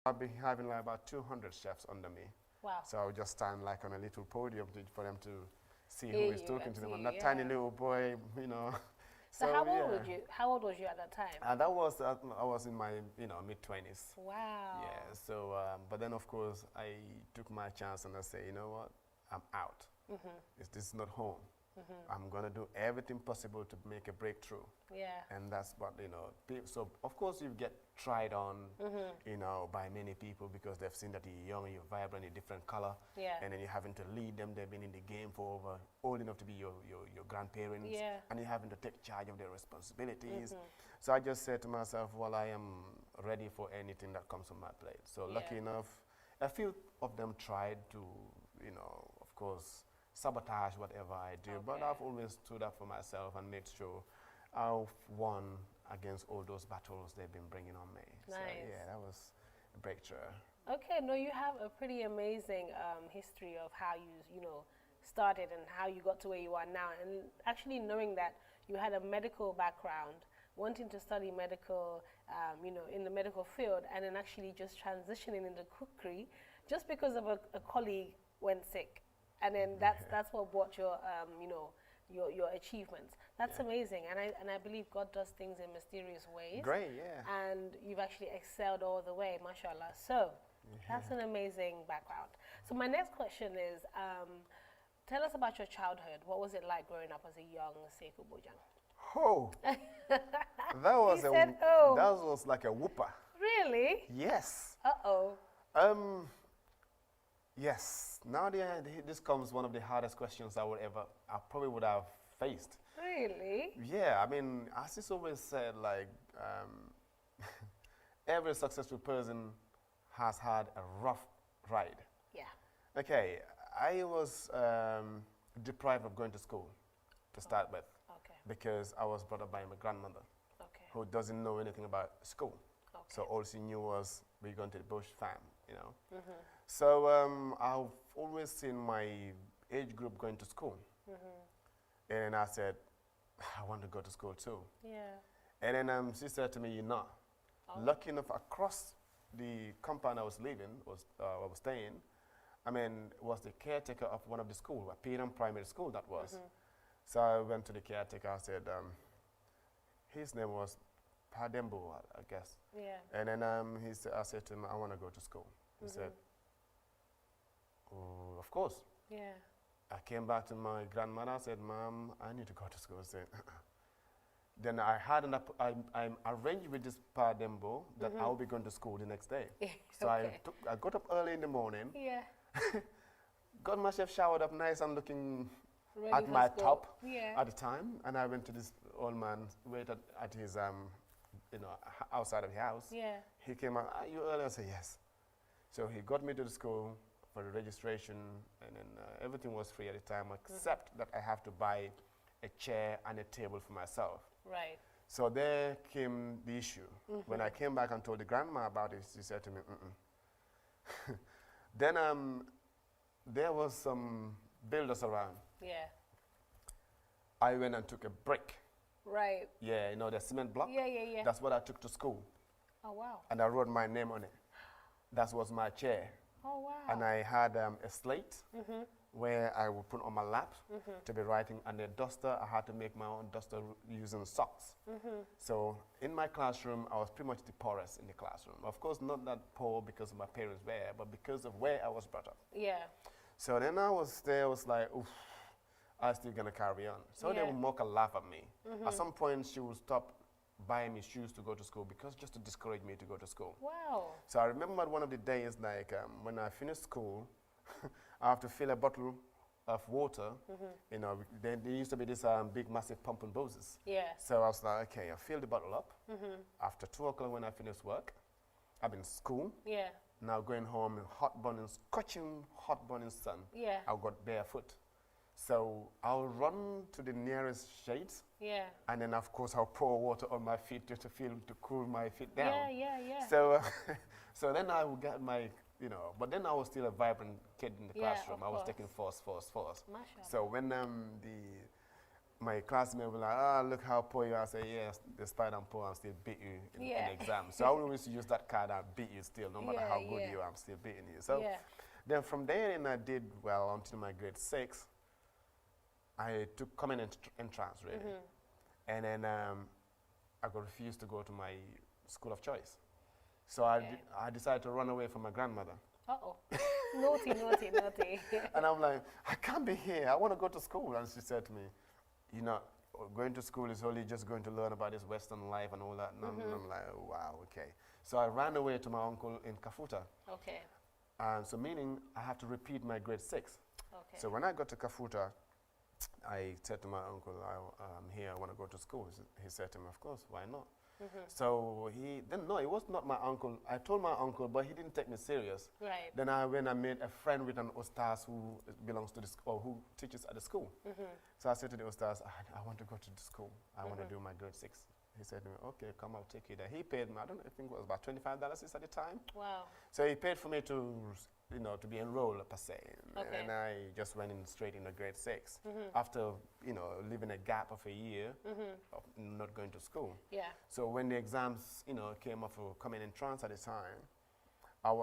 I'll be having like about 200 chefs under me. Wow. So I would just stand like on a little podium for them to see Hear who is you talking and to them. see And you, that tiny yeah. little boy, you know. So how yeah. old were you? How old was you at that time? That was, I was in my, mid-20s. Wow. Yeah, so, but then of course I took my chance and I say, you know what, I'm out. This is not home. I'm going to do everything possible to make a breakthrough. Yeah. And that's what, so of course you get tried on, by many people because they've seen that you're young, you're vibrant, you're different color. Yeah. And then you're having to lead them. They've been in the game for old enough to be your grandparents. Yeah. And you're having to take charge of their responsibilities. So I just said to myself, well, I am ready for anything that comes on my plate. So lucky enough, a few of them tried to, of course, sabotage whatever I do, but I've always stood up for myself and made sure I've won against all those battles they've been bringing on me. Nice. So yeah, that was a breakthrough. Okay, no, you have a pretty amazing history of how you started and how you got to where you are now, and actually knowing that you had a medical background, wanting to study medical, in the medical field, and then actually just transitioning into cookery, just because of a colleague went sick. And then that's what brought your your achievements. That's amazing, and I believe God does things in mysterious ways. Great, yeah. And you've actually excelled all the way, mashallah. So that's an amazing background. So my next question is, tell us about your childhood. What was it like growing up as a young Sekou Bojang? Oh, that was that was like a whooper. Really? Yes. Uh-oh. Yes. Now this comes one of the hardest questions I probably would have faced. Really? Yeah, I mean, as it's always said, like, every successful person has had a rough ride. Yeah. Okay, I was deprived of going to school to start with. Okay. Because I was brought up by my grandmother, who doesn't know anything about school. Okay. So all she knew was we're going to the bush farm, So I've always seen my age group going to school. And I said, I want to go to school too. Yeah. And then she said to me, you're not. Lucky enough, across the compound I was living, I was staying, was the caretaker of one of the schools, a Peram primary school that was. So I went to the caretaker, I said, his name was Padembo, I guess. Yeah. And then I said to him, I want to go to school. He said, oh, of course. Yeah. I came back to my grandmother, I said, Mom, I need to go to school. I said, Then I had I arranged with this Padembo that I will be going to school the next day. So I got up early in the morning. Yeah. Got myself showered up nice and looking Ready at my top Yeah. at the time, and I went to this old man, waited at his, outside of the house. Yeah. He came out, are you early? I said, yes. So he got me to the school for the registration, and then everything was free at the time, except that I have to buy a chair and a table for myself. Right. So there came the issue. When I came back and told the grandma about it, she said to me, Then there was some builders around. Yeah. I went and took a brick. Right. Yeah, the cement block. Yeah. That's what I took to school. Oh, wow. And I wrote my name on it. That was my chair. Oh, wow. And I had a slate where I would put on my lap to be writing. And the duster, I had to make my own duster using socks. So in my classroom, I was pretty much the poorest in the classroom. Of course, not that poor because my parents were, but because of where I was brought up. Yeah. So then I was there, I was like, oof, I'm still going to carry on. So they would mock and laugh at me. At some point, she would stop buying me shoes to go to school because just to discourage me to go to school. Wow. So I remember one of the days, like when I finished school, I have to fill a bottle of water. There used to be this big, massive pump and hoses. Yeah. So I was like, okay, I fill the bottle up. After 2 o'clock when I finished work, I'm in school. Yeah. Now going home in scorching hot burning sun. Yeah. I got barefoot. So I'll run to the nearest shades. Yeah. And then of course I'll pour water on my feet to cool my feet down. Yeah. So, so then I would get my, but then I was still a vibrant kid in the classroom. I was taking force. Mashallah. So when my classmates were like, "Ah, look how poor you are." I say, "Yes, despite I'm poor, I'm still beat you in the exam." So I always use that card. I beat you still, no matter how good you are. I'm still beating you. So then from there, and I did well until my grade 6. I took common entrance really, and then I got refused to go to my school of choice. So I decided to run away from my grandmother. Uh-oh. Naughty, naughty, naughty. And I'm like, I can't be here. I want to go to school. And she said to me, you know, going to school is only just going to learn about this Western life and all that. And I'm like, oh, wow, okay. So I ran away to my uncle in Kafuta. Okay. And so meaning I have to repeat my grade 6. Okay. So when I got to Kafuta, I said to my uncle, I'm here, I want to go to school. He said to me, of course, why not? So no, it was not my uncle. I told my uncle, but he didn't take me serious. Right. Then when I made a friend with an Ustaz who belongs to the school, or who teaches at the school. So I said to the Ustaz, I want to go to the school. I want to do my grade 6. He said to me, okay, come, I'll take you there. He paid me, I don't know, I think it was about $25 at the time. Wow. So he paid for me to, to be enrolled per se. Okay. And I just went in straight into grade 6 after, living a gap of a year of not going to school. Yeah. So when the exams, came up for common entrance at the time, I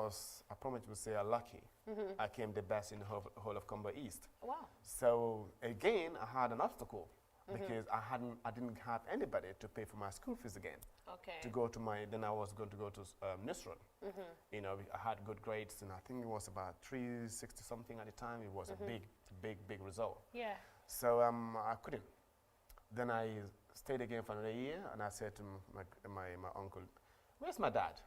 probably would say lucky. I came the best in the whole of Combo East. Wow. So again, I had an obstacle because I didn't have anybody to pay for my school fees again. Okay. To go to then I was going to go to Nisran. I had good grades, and I think it was about 360 something at the time. It was a big result. Yeah. So I couldn't. Then I stayed again for another year, and I said to my uncle, "Where's my dad?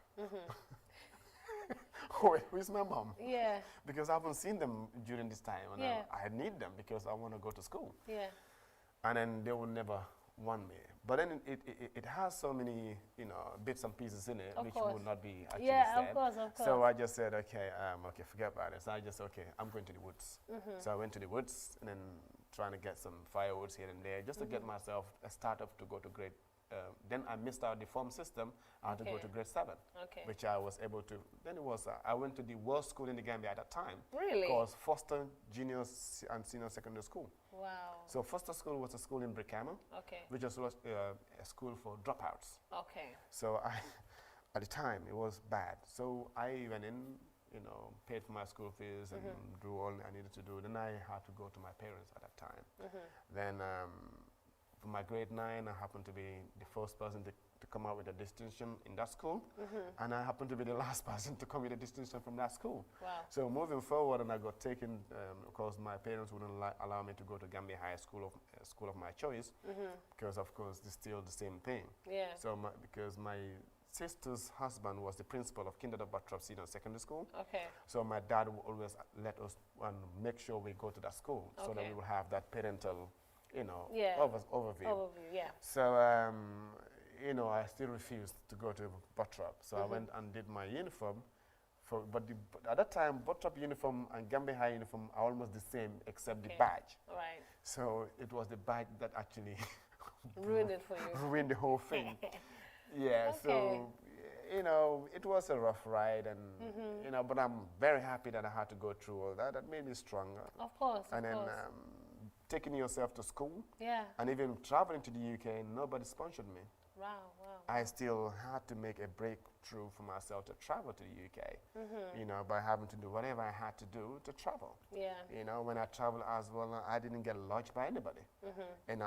Where's my mom?" Yeah. Because I haven't seen them during this time, and I need them because I want to go to school. Yeah. And then they will never want me. But then it has so many, bits and pieces in it, which would not be actually said. Of course. So I just said, okay, forget about it. So I just, okay, I'm going to the woods. So I went to the woods and then trying to get some firewoods here and there just to get myself a startup to go to grade. Then I missed out the form system. I had to go to grade 7, which I was able to. Then it was, I went to the world school in the Gambia at that time. Really? Called Foster Junior and Senior Secondary School. Wow. So Foster School was a school in Brikama, which was a school for dropouts. Okay. So at the time, it was bad. So I went in, paid for my school fees and do all I needed to do. Then I had to go to my parents at that time. Then for my grade 9, I happened to be the first person to come out with a distinction in that school. And I happened to be the last person to come with a distinction from that school. Wow. So moving forward, and I got taken, because my parents wouldn't allow me to go to Gambia High School of my choice, because of course it's still the same thing. Yeah. So because my sister's husband was the principal of Kindred of Batrop Senior Secondary School. Okay. So my dad would always let us make sure we go to that school so that we will have that parental, overview. Yeah. So, I still refused to go to Batrop. So I went and did my uniform. But at that time, Batrop uniform and Gambia High uniform are almost the same except the badge. Right. So it was the badge that actually ruined it for you. Ruined the whole thing. Yeah, so, it was a rough ride, and, but I'm very happy that I had to go through all that. That made me stronger. Of course, and then taking yourself to school, and even traveling to the UK, nobody sponsored me. Wow. I still had to make a breakthrough for myself to travel to the UK, by having to do whatever I had to do to travel. Yeah. When I traveled as well, I didn't get lodged by anybody. And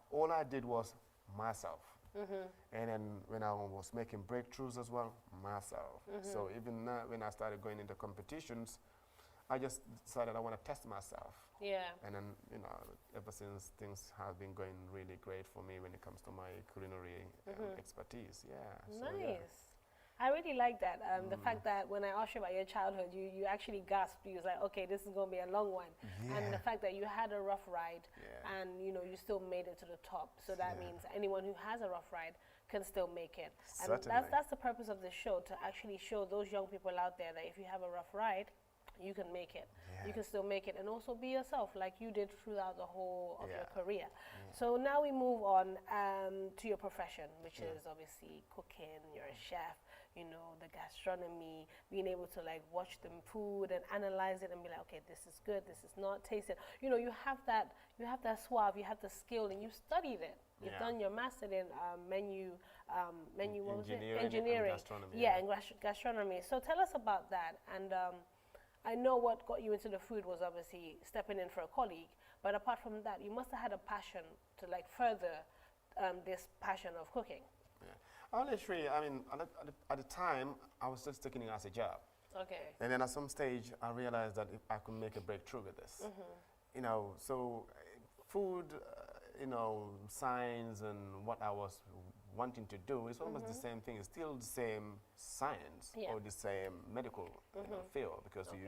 all I did was myself. And then when I was making breakthroughs as well, myself. So even now, when I started going into competitions, I just decided I want to test myself. Yeah. And then, ever since, things have been going really great for me when it comes to my culinary expertise. Yeah. Nice. So, yeah. I really like that. The fact that when I asked you about your childhood, you actually gasped. You was like, okay, this is going to be a long one. Yeah. And the fact that you had a rough ride and, you still made it to the top. So that means anyone who has a rough ride can still make it. And that's the purpose of this show, to actually show those young people out there that if you have a rough ride, you can make it. You can still make it, and also be yourself like you did throughout the whole of your career. So now we move on to your profession, which is obviously cooking. You're a chef. you know, the gastronomy, being able to like watch the food and analyze it and be like, okay, this is good, this is not, taste it. You know, you have that suave, you have the skill, and you studied it. You've Yeah. done your master in menu, what was it? Engineering and Engineering. gastronomy, Yeah, yeah. and gastronomy. So tell us about that. And I know what got you into the food was obviously stepping in for a colleague, but apart from that, you must have had a passion to like further this passion of cooking. Yeah. Honestly, I mean, at the time, I was just taking it as a job. Okay. And then at some stage, I realized that if I could make a breakthrough with this. You know, so food, you know, science and what I was wanting to do is almost the same thing. It's still the same science or the same medical you know, field, because you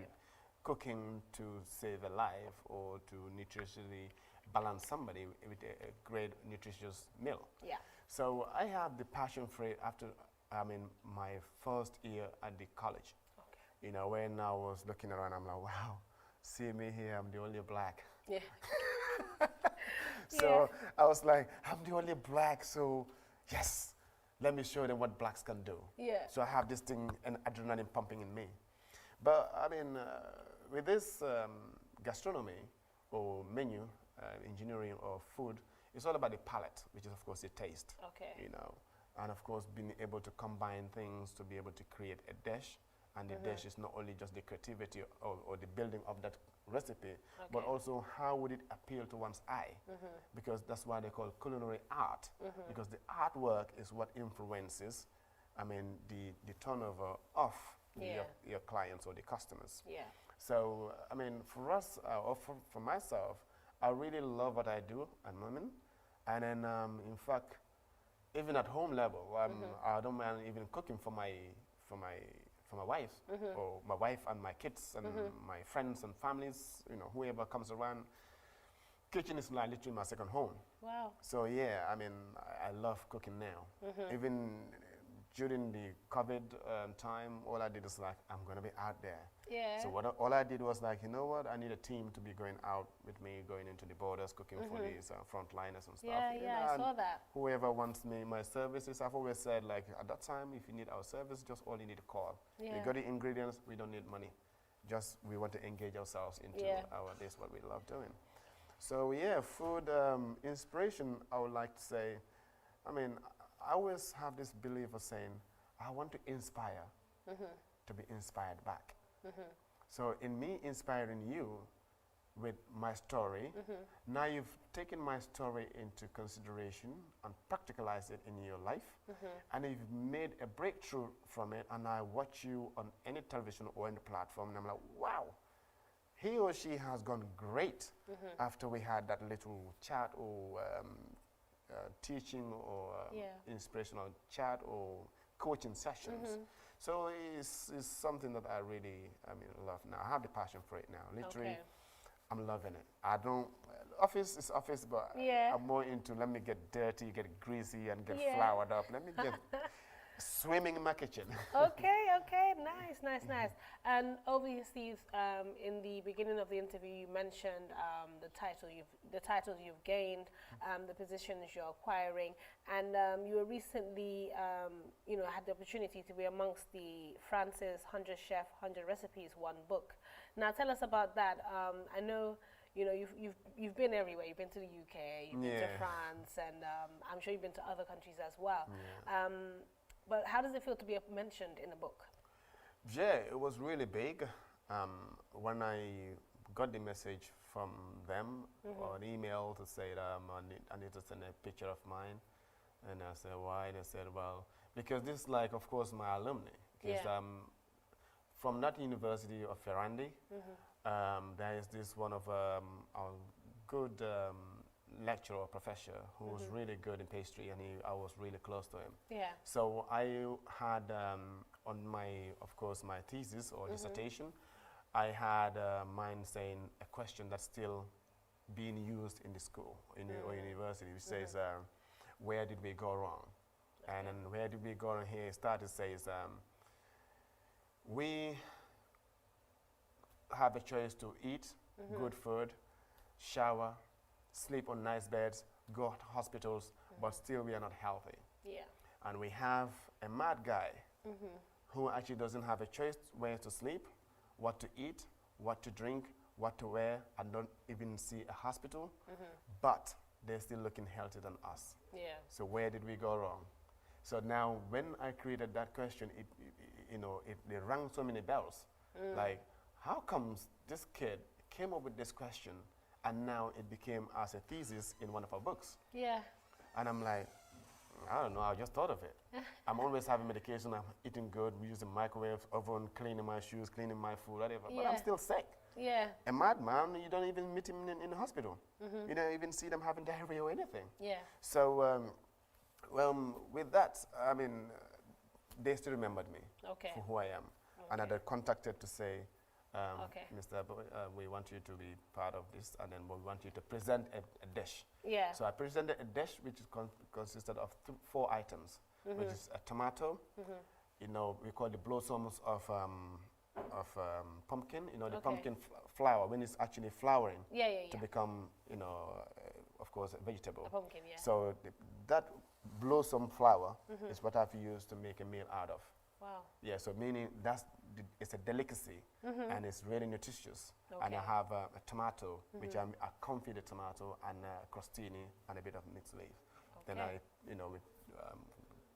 cooking to save a life or to nutritionally balance somebody with a great nutritious meal. Yeah. So I have the passion for it after, I mean, my first year at the college. Okay. You know, when I was looking around, I'm like, wow, see me here, I'm the only black. Yeah. So I was like, I'm the only black, so yes, let me show them what blacks can do. Yeah. So I have this thing and adrenaline pumping in me. But I mean, with this gastronomy or menu, engineering or food, it's all about the palate, which is of course the taste. Okay. You know, and of course being able to combine things to be able to create a dish. And the dish is not only just the creativity or the building of that recipe, but also how would it appeal to one's eye? Because that's why they call culinary art, because the artwork is what influences, I mean, the turnover of your clients or the customers. Yeah. So, I mean, for us, or for myself, I really love what I do at the moment. And then, in fact, even at home level, I don't mind even cooking for my wife, or my wife and my kids and my friends and families, you know, whoever comes around. Kitchen is like literally my second home. Wow. So yeah, I mean, I love cooking now. Even during the COVID time, all I did was like, I'm gonna be out there. Yeah. So all I did was like, you know what, I need a team to be going out with me, going into the borders, cooking for these frontliners and stuff. Yeah, You yeah, know, I and saw that. whoever wants my services, I've always said, like, at that time, if you need our service, just all you need to call. Yeah. We got the ingredients, we don't need money. Just, we want to engage ourselves into this, what we love doing. So yeah, food inspiration, I would like to say, I mean, I always have this belief of saying, I want to inspire to be inspired back. So in me inspiring you with my story, now you've taken my story into consideration and practicalized it in your life, and you've made a breakthrough from it, and I watch you on any television or any platform, and I'm like, wow, he or she has gone great after we had that little chat or teaching or inspirational chat or coaching sessions. So it's something that I really, I mean, love now. I have the passion for it now. Literally, I'm loving it. I don't, office is office, but I'm more into, let me get dirty, get greasy, and get floured up. Let me get swimming in my kitchen. Okay, nice. And obviously, in the beginning of the interview, you mentioned the titles you've gained, the positions you're acquiring, and you were recently, had the opportunity to be amongst the France's 100 Chef, 100 Recipes, one book. Now, tell us about that. I know. You know, you've been everywhere. You've been to the UK, you've been to France, and I'm sure you've been to other countries as well. Yeah. But how does it feel to be mentioned in a book? Yeah, it was really big. When I got the message from them or an email to say that I need to send a picture of mine, and I said, why? They said, well, because this is like, of course, my alumni. Because from that university of Ferrandi, there is this one of our good lecturer or professor who was really good in pastry, and I was really close to him. Yeah. So I had on of course, my thesis or dissertation, I had mine saying a question that's still being used in the school or university, which says, where did we go wrong? Okay. And then where did we go wrong here? It started says, we have a choice to eat good food, shower, sleep on nice beds, go to hospitals, but still we are not healthy. Yeah. And we have a mad guy who actually doesn't have a choice where to sleep, what to eat, what to drink, what to wear, and don't even see a hospital, but they're still looking healthier than us. Yeah. So where did we go wrong? So now when I created that question, it rang so many bells. Like, how comes this kid came up with this question and now it became as a thesis in one of our books? Yeah. And I'm like, I don't know, I just thought of it. I'm always having medication, I'm eating good, we use the microwave, oven, cleaning my shoes, cleaning my food, whatever, but I'm still sick. Yeah. A madman, you don't even meet him in the hospital. You don't even see them having diarrhea or anything. Yeah. So, with that, I mean, they still remembered me for who I am. And I got contacted to say, Mr. We want you to be part of this, and then we want you to present a dish. Yeah. So I presented a dish which is consisted of 4 items, which is a tomato, you know, we call the blossoms of pumpkin, you know, the pumpkin flower, when it's actually flowering to become, you know, of course, a vegetable. A pumpkin, yeah. So that blossom flower is what I've used to make a meal out of. Wow. Yeah, so meaning it's a delicacy and it's really nutritious. And I have a tomato, which I confit the tomato, and crostini and a bit of mixed leaf. Then I, you know, with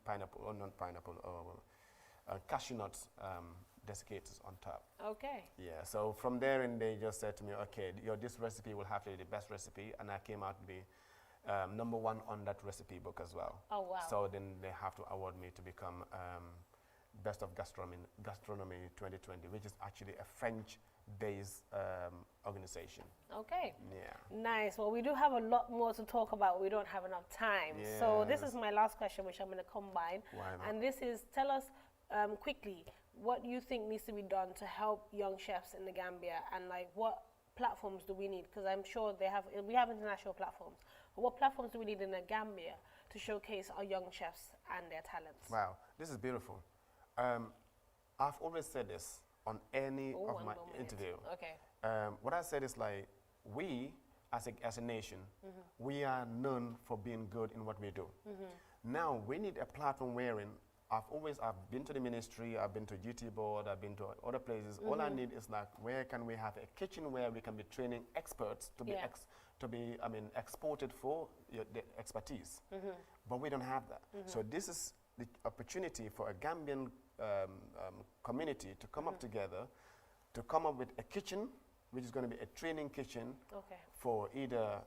pineapple, or not pineapple, cashew nuts desiccated on top. Okay. Yeah, so from there, and they just said to me, okay, this recipe will have to be the best recipe, and I came out to be #1 on that recipe book as well. Oh, wow. So then they have to award me to become Best of Gastronomy 2020, which is actually a French-based organization. Okay. Yeah. Nice. Well, we do have a lot more to talk about. We don't have enough time. Yes. So this is my last question, which I'm going to combine. Why not? And this is, tell us quickly, what you think needs to be done to help young chefs in the Gambia, and like what platforms do we need? Because I'm sure we have international platforms. But what platforms do we need in the Gambia to showcase our young chefs and their talents? Wow, this is beautiful. I've always said this on any of my interview. Okay. What I said is like, we as a nation, we are known for being good in what we do. Now we need a platform wherein I've been to the ministry, I've been to GT board, I've been to other places. All I need is like, where can we have a kitchen where we can be training experts to be exported for the expertise. But we don't have that. So this is the opportunity for a Gambian community to come up together, to come up with a kitchen, which is going to be a training kitchen for either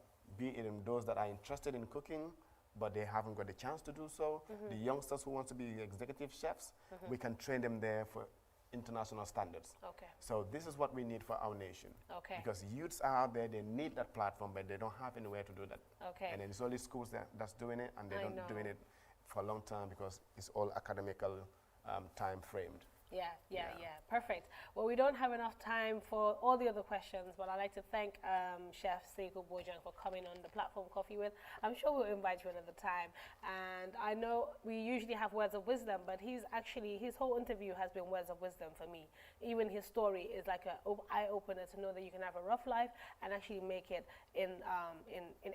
those that are interested in cooking, but they haven't got the chance to do so. The youngsters who want to be executive chefs, we can train them there for international standards. So this is what we need for our nation. Because youths are out there, they need that platform, but they don't have anywhere to do that. And then it's only schools that's doing it, and they don't doing it for a long time because it's all academical time framed. Yeah. Perfect. Well, we don't have enough time for all the other questions, but I'd like to thank Chef Sekou Bojang for coming on the platform Coffee With. I'm sure we'll invite you another time. And I know we usually have words of wisdom, but his whole interview has been words of wisdom for me. Even his story is like an eye-opener to know that you can have a rough life and actually make it in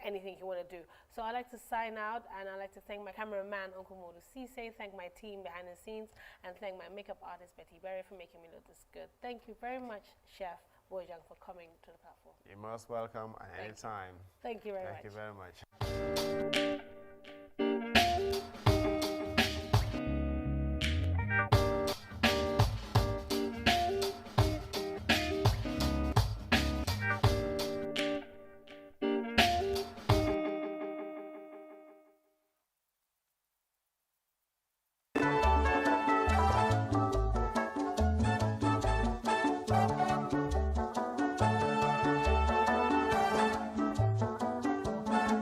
anything you want to do. So I'd like to sign out, and I'd like to thank my cameraman, Uncle Modu Cisse, thank my team behind the scenes, and thank my makeup artist, Betty Berry, for making me look this good. Thank you very much, Chef Bojang, for coming to the platform. You're most welcome at any time. Thank you very much. Thank you very much.